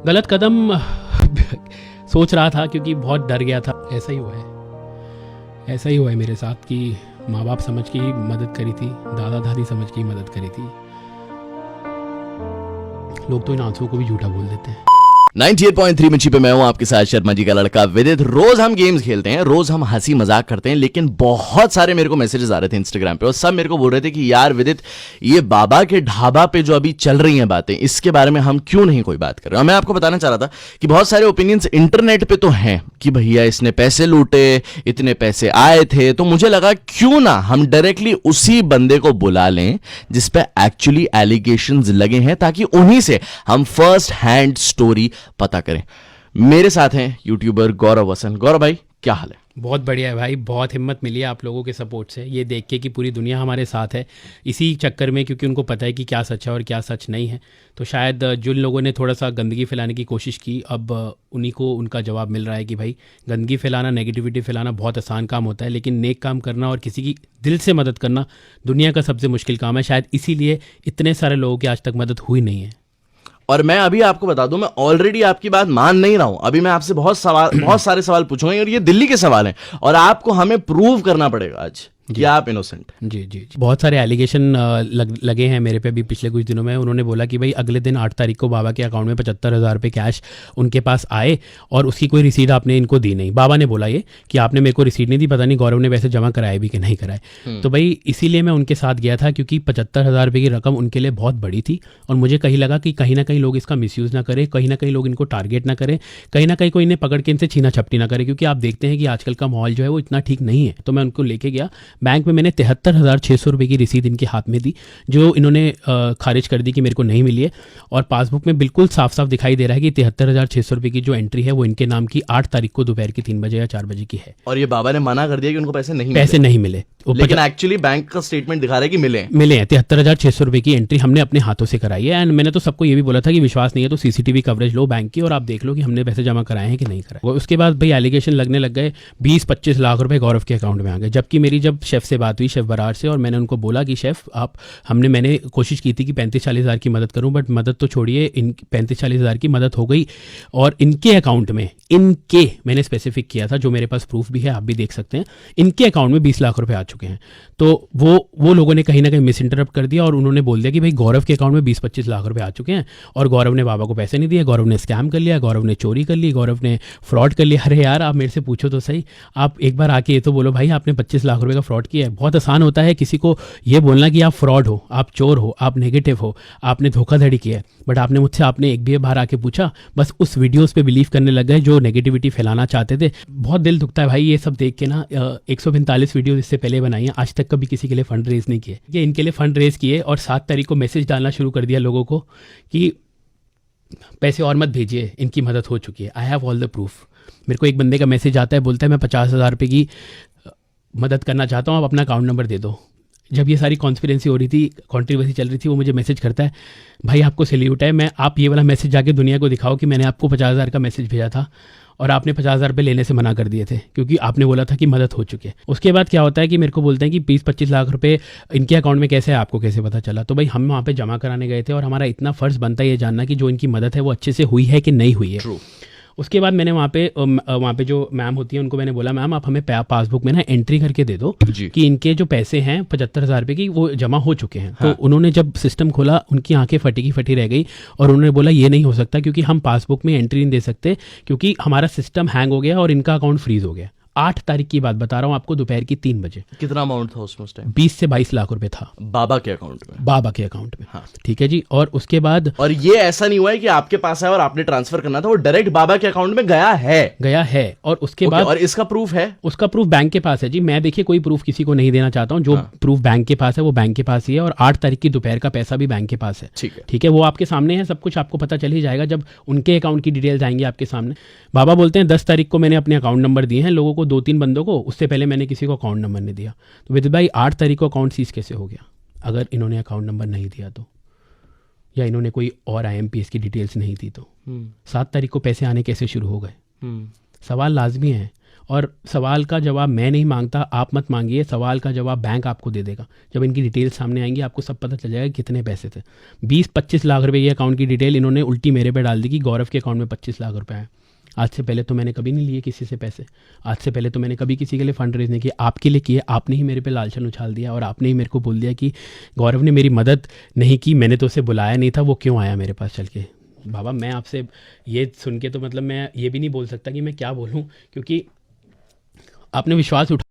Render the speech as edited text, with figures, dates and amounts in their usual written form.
गलत कदम सोच रहा था क्योंकि बहुत डर गया था। ऐसा ही हुआ है मेरे साथ कि माँ बाप समझ के ही मदद करी थी, दादा दादी समझ के ही मदद करी थी। लोग तो इन आंसुओं को भी झूठा बोल देते हैं। 98.3 मिर्ची पे मैं हूं आपके साथ शर्मा जी का लड़का विदित। रोज हम गेम्स खेलते हैं, रोज हम हंसी मजाक करते हैं, लेकिन बहुत सारे मेरे को मैसेजेस आ रहे थे इंस्टाग्राम पे और सब मेरे को बोल रहे थे कि यार विदित, ये बाबा के ढाबा पे जो अभी चल रही हैं बातें, इसके बारे में हम क्यों नहीं कोई बात कर रहे हैं। मैं आपको बताना चाह रहा था कि बहुत सारे ओपिनियंस इंटरनेट पे तो हैं कि भैया इसने पैसे लूटे, इतने पैसे आए थे, तो मुझे लगा क्यों ना हम डायरेक्टली उसी बंदे को बुला लें जिस पे एक्चुअली एलिगेशंस लगे हैं, ताकि उन्हीं से हम फर्स्ट हैंड स्टोरी पता करें। मेरे साथ हैं यूट्यूबर गौरव वसन। गौरव भाई, क्या हाल है? बहुत बढ़िया है भाई, बहुत हिम्मत मिली है आप लोगों के सपोर्ट से, ये देख के कि पूरी दुनिया हमारे साथ है इसी चक्कर में, क्योंकि उनको पता है कि क्या सच है और क्या सच नहीं है। तो शायद जिन लोगों ने थोड़ा सा गंदगी फैलाने की कोशिश की, अब उन्हीं को उनका जवाब मिल रहा है कि भाई गंदगी फैलाना, नेगेटिविटी फैलाना बहुत आसान काम होता है, लेकिन नेक काम करना और किसी की दिल से मदद करना दुनिया का सबसे मुश्किल काम है। शायद इसीलिए इतने सारे लोगों की आज तक मदद हुई नहीं है। और मैं अभी आपको बता दूं, मैं ऑलरेडी आपकी बात मान नहीं रहा हूं। अभी मैं आपसे बहुत सारे सवाल पूछूंगा और ये दिल्ली के सवाल हैं और आपको हमें प्रूव करना पड़ेगा आज कि आप इनोसेंट। जी, बहुत सारे एलिगेशन लगे हैं मेरे पे भी पिछले कुछ दिनों में। उन्होंने बोला कि भाई अगले दिन 8 तारीख को बाबा के अकाउंट में 75,000 रुपये कैश उनके पास आए और उसकी कोई रिसीट आपने इनको दी नहीं। बाबा ने बोला ये कि आपने मेरे को रिसीट नहीं दी, पता नहीं गौरव ने वैसे जमा कराए भी कि नहीं कराए। तो भाई इसीलिए मैं उनके साथ गया था, क्योंकि 75,000 रुपये की रकम उनके लिए बहुत बड़ी थी और मुझे कहीं लगा कि कहीं ना कहीं लोग इसका मिसयूज़ ना करें, कहीं ना कहीं लोग इनको टारगेट ना करें, कहीं ना कहीं कोई इन्हें पकड़ के इनसे छीना छपटी ना करे, क्योंकि आप देखते हैं कि आजकल का माहौल जो है वो इतना ठीक नहीं है। तो मैं उनको लेके गया बैंक में, मैंने 73,600 रुपये की रसीद इनके हाथ में दी, जो इन्होंने खारिज कर दी कि मेरे को नहीं मिली है। और पासबुक में बिल्कुल साफ साफ दिखाई दे रहा है कि 73,600 रुपये की जो एंट्री है वो इनके नाम की 8 तारीख को दोपहर की 3 बजे या 4 बजे की है। और ये बाबा ने मना कर दिया कि उनको पैसे नहीं मिले, लेकिन एक्चुअली बैंक का स्टेटमेंट दिखा रहा है कि मिले हैं। 73,600 रुपये की एंट्री हमने अपने हाथों से कराई है। एंड मैंने तो सबको ये भी बोला था कि विश्वास नहीं है तो सीसीटीवी कवरेज लो बैंक की और आप देख लो कि हमने पैसे जमा कराए हैं कि नहीं कराए। उसके बाद भाई एलिगेशन लगने लग गए, 20-25 लाख रुपए गौरव के अकाउंट में आ गए। जबकि मेरी जब शेफ से बात हुई, शेफ बरार से, और मैंने उनको बोला कि शेफ आप, मैंने कोशिश की थी कि 35-40 हज़ार की मदद करूं, बट मदद तो छोड़िए, इन 35-40 हज़ार की मदद हो गई और इनके अकाउंट में, मैंने स्पेसिफिक किया था, जो मेरे पास प्रूफ भी है, आप भी देख सकते हैं, इनके अकाउंट में 20 लाख रुपए आ चुके हैं। तो वो लोगों ने कहीं ना कहीं मिस इंटरप्ट कर दिया और उन्होंने बोल दिया कि भाई गौरव के अकाउंट में 20-25 लाख रुपए आ चुके हैं और गौरव ने बाबा को पैसे नहीं दिए, गौरव ने स्कैम कर लिया, गौरव ने चोरी कर ली, गौरव ने फ्रॉड कर लिया। अरे यार, आप मेरे से पूछो तो सही, आप एक बार आके ये तो बोलो भाई आपने 25 लाख रुपए का फ्रॉड किया है। बहुत आसान होता है किसी को ये बोलना कि आप फ्रॉड हो, आप चोर हो, आप नेगेटिव हो, आपने धोखाधड़ी किया है, बट आपने एक भी बार आके पूछा, बस उस वीडियोस पे बिलीव करने लग गए जो नेगेटिविटी फैलाना चाहते थे। बहुत दिल दुखता है भाई ये सब देख के ना। 145 वीडियो इससे पहले बनाई है, आज तक कभी किसी के लिए फंड रेज नहीं किए। ये इनके लिए फंड रेज किए और 7 तारीख को मैसेज डालना शुरू कर दिया लोगों को कि पैसे और मत भेजिए, इनकी मदद हो चुकी है, I have all the proof. मेरे को एक बंदे का मैसेज आता है, बोलता है मैं 50,000 रुपये की मदद करना चाहता हूँ, आप अपना अकाउंट नंबर दे दो। जब ये सारी कॉन्स्पिरेंसी हो रही थी, कंट्रोवर्सी चल रही थी, वो मुझे मैसेज करता है, भाई आपको सैल्यूट है, आप ये वाला मैसेज जाके दुनिया को दिखाओ कि मैंने आपको 50,000 का मैसेज भेजा था और आपने 50,000 रुपये लेने से मना कर दिए थे क्योंकि आपने बोला था कि मदद हो चुकी है। उसके बाद क्या होता है कि मेरे को बोलते हैं कि 20-25 लाख रुपए इनके अकाउंट में कैसे है, आपको कैसे पता चला? तो भाई हम वहाँ पे जमा कराने गए थे और हमारा इतना फ़र्ज़ बनता है ये जानना कि जो इनकी मदद है वो अच्छे से हुई है कि नहीं हुई है। True. उसके बाद मैंने वहाँ पे जो मैम होती है उनको मैंने बोला, मैम आप हमें पासबुक में ना एंट्री करके दे दो कि इनके जो पैसे हैं 75,000 रुपये की वो जमा हो चुके हैं। हाँ। तो उन्होंने जब सिस्टम खोला, उनकी आंखें फटी की फटी रह गई और उन्होंने बोला ये नहीं हो सकता क्योंकि हम पासबुक में एंट्री नहीं दे सकते क्योंकि हमारा सिस्टम हैंग हो गया और इनका अकाउंट फ्रीज हो गया। 8 तारीख की बात बता रहा हूँ आपको, दोपहर की 3 बजे। कितना अमाउंट था उसमें उस टाइम? 20 से 22 लाख रुपए था बाबा के अकाउंट में। हाँ, ठीक है जी। और उसके बाद, और ये ऐसा नहीं हुआ है कि आपके पास है और आपने ट्रांसफर करना था, वो डायरेक्ट बाबा के अकाउंट में गया है। और उसके बाद, और इसका प्रूफ है? उसका प्रूफ बैंक के पास है जी। मैं देखिए कोई प्रूफ किसी को नहीं देना चाहता हूँ, जो प्रूफ बैंक के पास है वो बैंक के पास ही है और 8 तारीख की दोपहर का पैसा भी बैंक के पास है। ठीक है, वो आपके सामने है, सब कुछ आपको पता चल ही जाएगा जब उनके अकाउंट की डिटेल्स आएंगी आपके सामने। बाबा बोलते हैं 10 तारीख को मैंने अपने अकाउंट नंबर दिए हैं लोगों को, 2-3 बंदों को, उससे पहले मैंने किसी को अकाउंट नंबर नहीं दिया। तो विदित भाई 8 तारीख को अकाउंट सीज कैसे हो गया अगर इन्होंने अकाउंट नंबर नहीं दिया तो, या इन्होंने कोई और IMPS की डिटेल्स नहीं दी तो? 7 तारीख को पैसे आने कैसे शुरू हो गए? सवाल लाजमी है। और सवाल का जवाब मैं नहीं मांगता, आप मत मांगिए, सवाल का जवाब बैंक आपको दे देगा। जब इनकी डिटेल सामने आएंगी आपको सब पता चल जाएगा कितने पैसे थे। 20-25 लाख रुपए की अकाउंट की डिटेल इन्होंने उल्टी मेरे पे डाल दी कि गौरव के अकाउंट में 25 लाख रुपए हैं। आज से पहले तो मैंने कभी नहीं लिए किसी से पैसे, आज से पहले तो मैंने कभी किसी के लिए फंड रेज नहीं किया, आपके लिए किए। आपने ही मेरे पे लालचन उछाल दिया और आपने ही मेरे को बोल दिया कि गौरव ने मेरी मदद नहीं की, मैंने तो उसे बुलाया नहीं था, वो क्यों आया मेरे पास चल के। बाबा मैं आपसे ये सुन के तो मतलब मैं ये भी नहीं बोल सकता कि मैं क्या बोलूँ, क्योंकि आपने विश्वास उठा